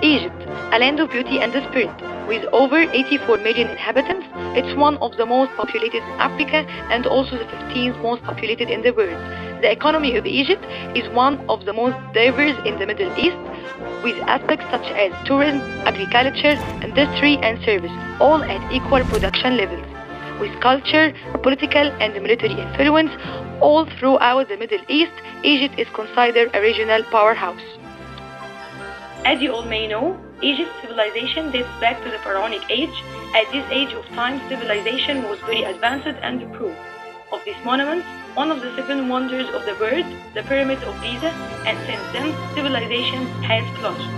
Egypt, a land of beauty and the spirit. With over 84 million inhabitants, it's one of the most populated in Africa and also the 15th most populated in the world. The economy of Egypt is one of the most diverse in the Middle East, with aspects such as tourism, agriculture, industry, and service, all at equal production levels. With culture, political, and military influence all throughout the Middle East, Egypt is considered a regional powerhouse. As you all may know, Egypt's civilization dates back to the Pharaonic age. At this age of time, civilization was very advanced and improved. Of these monuments, one of the seven wonders of the world, the Pyramids of Giza, and since then, civilization has flourished.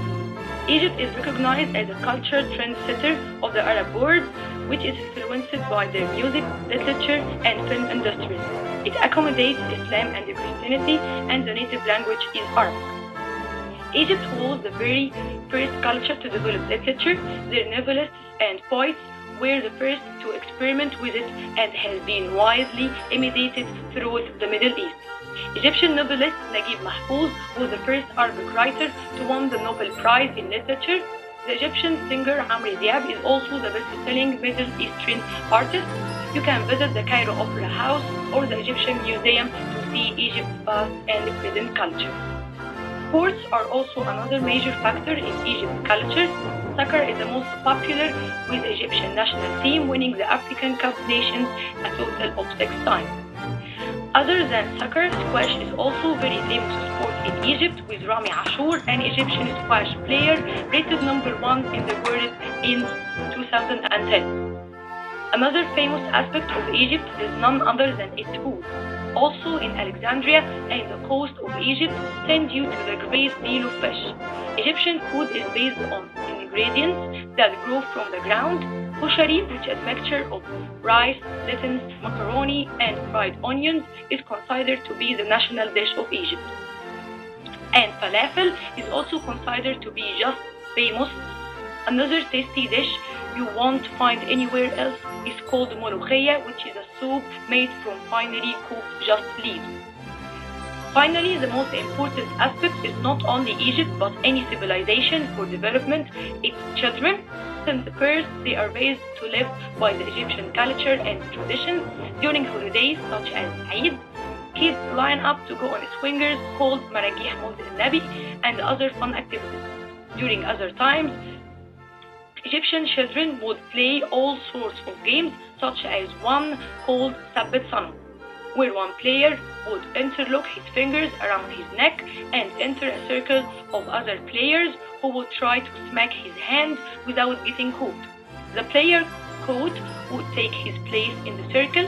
Egypt is recognized as a cultural trendsetter of the Arab world, which is influenced by their music, literature, and film industries. It accommodates Islam and Christianity, and the native language is Arabic. Egypt was the very first culture to develop literature. Their novelists and poets were the first to experiment with it and has been widely imitated throughout the Middle East. Egyptian novelist Naguib Mahfouz was the first Arabic writer to win the Nobel Prize in Literature. The Egyptian singer Amr Diab is also the best-selling Middle Eastern artist. You can visit the Cairo Opera House or the Egyptian Museum to see Egypt's past and present culture. Sports are also another major factor in Egypt's culture. Soccer is the most popular, with the Egyptian national team winning the African Cup of Nations a total of 6 times. Other than soccer, squash is also a very famous sport in Egypt, with Rami Ashour, an Egyptian squash player, rated #1 in the world in 2010. Another famous aspect of Egypt is none other than its food. Also in Alexandria and the coast of Egypt, tend due to the great deal of fish. Egyptian food is based on ingredients that grow from the ground. Koshari, which is a mixture of rice, lentils, macaroni, and fried onions, is considered to be the national dish of Egypt. And falafel is also considered to be just famous. Another tasty dish you won't find anywhere else is called molokhia, which is a soup made from finely cooked just leaves. Finally, the most important aspect is not only Egypt but any civilization for development, its children. Since birth, they are raised to live by the Egyptian culture and traditions. During holidays such as Eid, kids line up to go on swingers called Maragih Maulid al-Nabi and other fun activities. During other times, Egyptian children would play all sorts of games, such as one called Sabbit Sanam, where one player would interlock his fingers around his neck and enter a circle of other players who would try to smack his hand without getting caught. The player caught would take his place in the circle.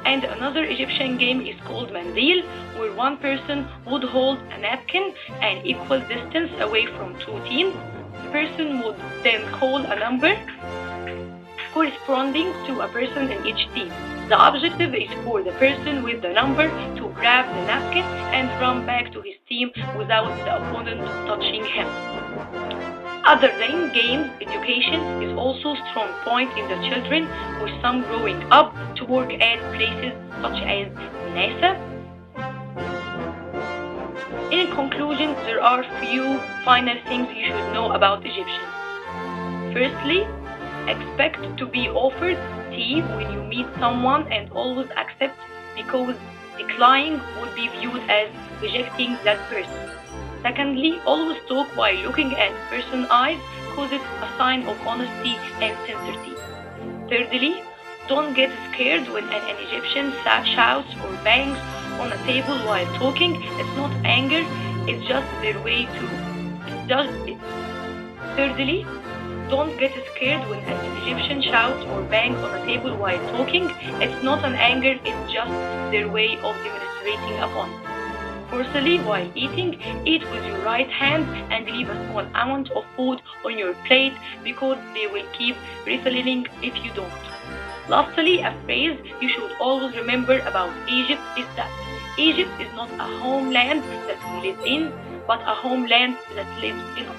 And another Egyptian game is called Mandil, where one person would hold a napkin an equal distance away from 2 teams. The person would then call a number corresponding to a person in each team. The objective is for the person with the number to grab the napkin and run back to his team without the opponent touching him. Other than games, education is also a strong point in the children, with some growing up to work at places such as NASA. In conclusion, there are few final things you should know about Egyptians. Firstly, expect to be offered tea when you meet someone and always accept, because declining would be viewed as rejecting that person. Secondly, always talk while looking at the person's eyes, because it's a sign of honesty and sincerity. Thirdly, don't get scared when an Egyptian shouts or bangs on a table while talking. It's not anger, it's just their way to... Thirdly, don't get scared when an Egyptian shouts or bangs on a table while talking. It's not an anger, it's just their way of demonstrating upon it. Fourthly, while eating, eat with your right hand and leave a small amount of food on your plate, because they will keep refilling if you don't. Lastly, a phrase you should always remember about Egypt is that Egypt is not a homeland that we live in, but a homeland that lives in us.